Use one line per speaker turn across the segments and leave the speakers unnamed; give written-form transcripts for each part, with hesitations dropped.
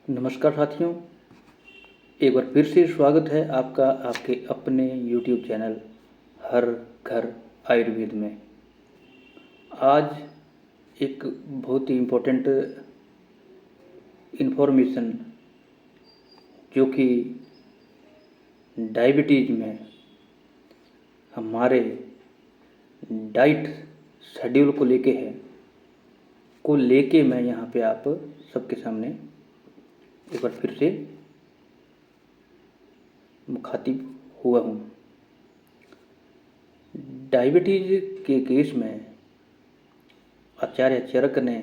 नमस्कार साथियों, एक बार फिर से स्वागत है आपका आपके अपने YouTube चैनल हर घर आयुर्वेद में। आज एक बहुत ही इम्पोर्टेंट इन्फॉर्मेशन जो कि डायबिटीज़ में हमारे डाइट शेड्यूल को लेके मैं यहाँ पे आप सबके सामने एक बार फिर से मुखातिब हुआ हूँ। डायबिटीज़ के केस में आचार्य चरक ने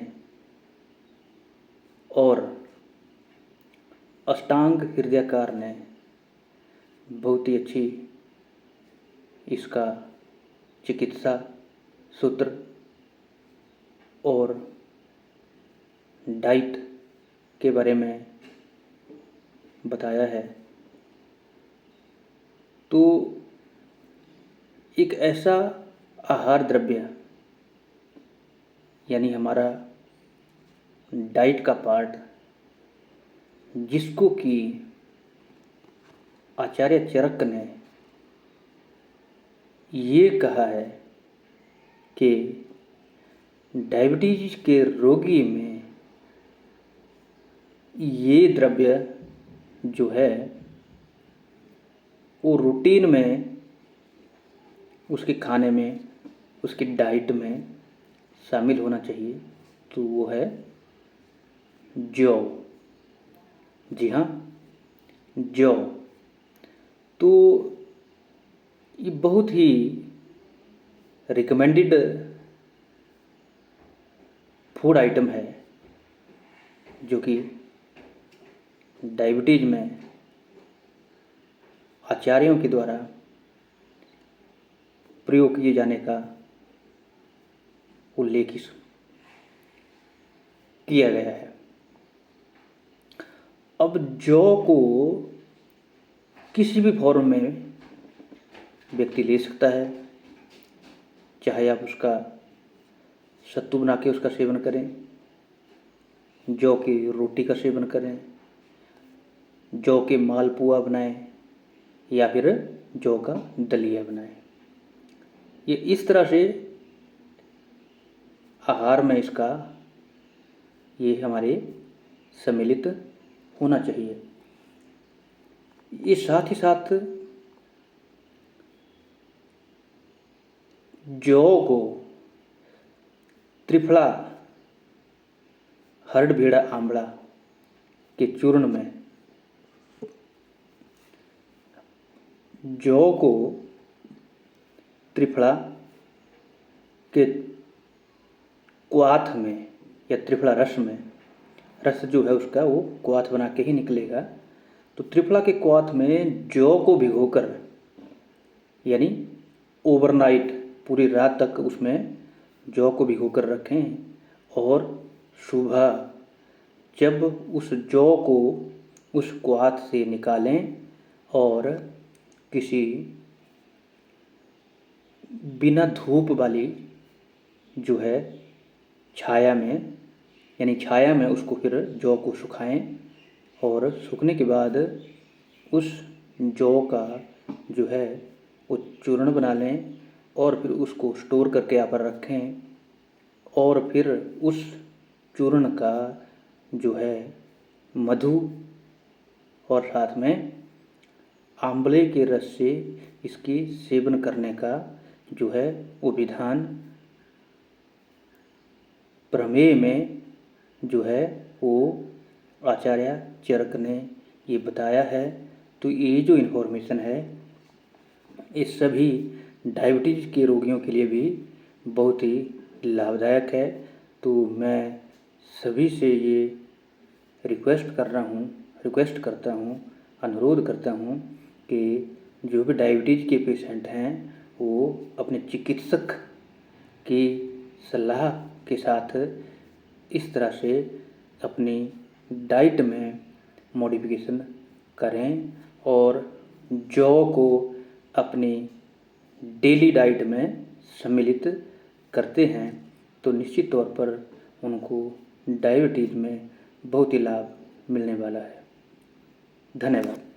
और अष्टांग हृदयकार ने बहुत ही अच्छी इसका चिकित्सा सूत्र और डाइट के बारे में बताया है। तो एक ऐसा आहार द्रव्य यानी हमारा डाइट का पार्ट जिसको कि आचार्य चरक ने ये कहा है कि डायबिटीज के रोगी में ये द्रव्य जो है वो रूटीन में उसके खाने में उसकी डाइट में शामिल होना चाहिए। तो वो है जौ। जी हाँ, जौ। तो ये बहुत ही रिकमेंडेड फूड आइटम है जो कि डायबिटीज में आचार्यों के द्वारा प्रयोग किए जाने का उल्लेख किया गया है। अब जौ को किसी भी फॉर्म में व्यक्ति ले सकता है, चाहे आप उसका सत्तू बना के उसका सेवन करें, जौ की रोटी का सेवन करें, जौ के मालपुआ बनाएं या फिर जौ का दलिया बनाएं। ये इस तरह से आहार में इसका ये हमारे सम्मिलित होना चाहिए। ये साथ ही साथ जौ को त्रिफला हरड़-बीड़ा आंवला के चूर्ण में जौ को त्रिफला के क्वाथ में या त्रिफला रस में, रस जो है उसका वो क्वाथ बना के ही निकलेगा। तो त्रिफला के क्वाथ में जौ को भिगोकर यानी ओवरनाइट पूरी रात तक उसमें जौ को भिगोकर रखें और सुबह जब उस जौ को उस क्वाथ से निकालें और किसी बिना धूप वाली जो है छाया में यानी छाया में उसको फिर जौ को सुखाएं और सूखने के बाद उस जौ का जो है वो चूर्ण बना लें और फिर उसको स्टोर करके यहाँ पर रखें और फिर उस चूर्ण का जो है मधु और साथ में आंवले के रस से इसकी सेवन करने का जो है वो विधान प्रमेय में जो है वो आचार्य चरक ने ये बताया है। तो ये जो इन्फॉर्मेशन है ये सभी डायबिटीज़ के रोगियों के लिए भी बहुत ही लाभदायक है। तो मैं सभी से ये रिक्वेस्ट करता हूँ, अनुरोध करता हूँ कि जो भी डायबिटीज़ के पेशेंट हैं वो अपने चिकित्सक की सलाह के साथ इस तरह से अपनी डाइट में मॉडिफिकेशन करें और जौ को अपनी डेली डाइट में सम्मिलित करते हैं तो निश्चित तौर पर उनको डायबिटीज़ में बहुत ही लाभ मिलने वाला है। धन्यवाद।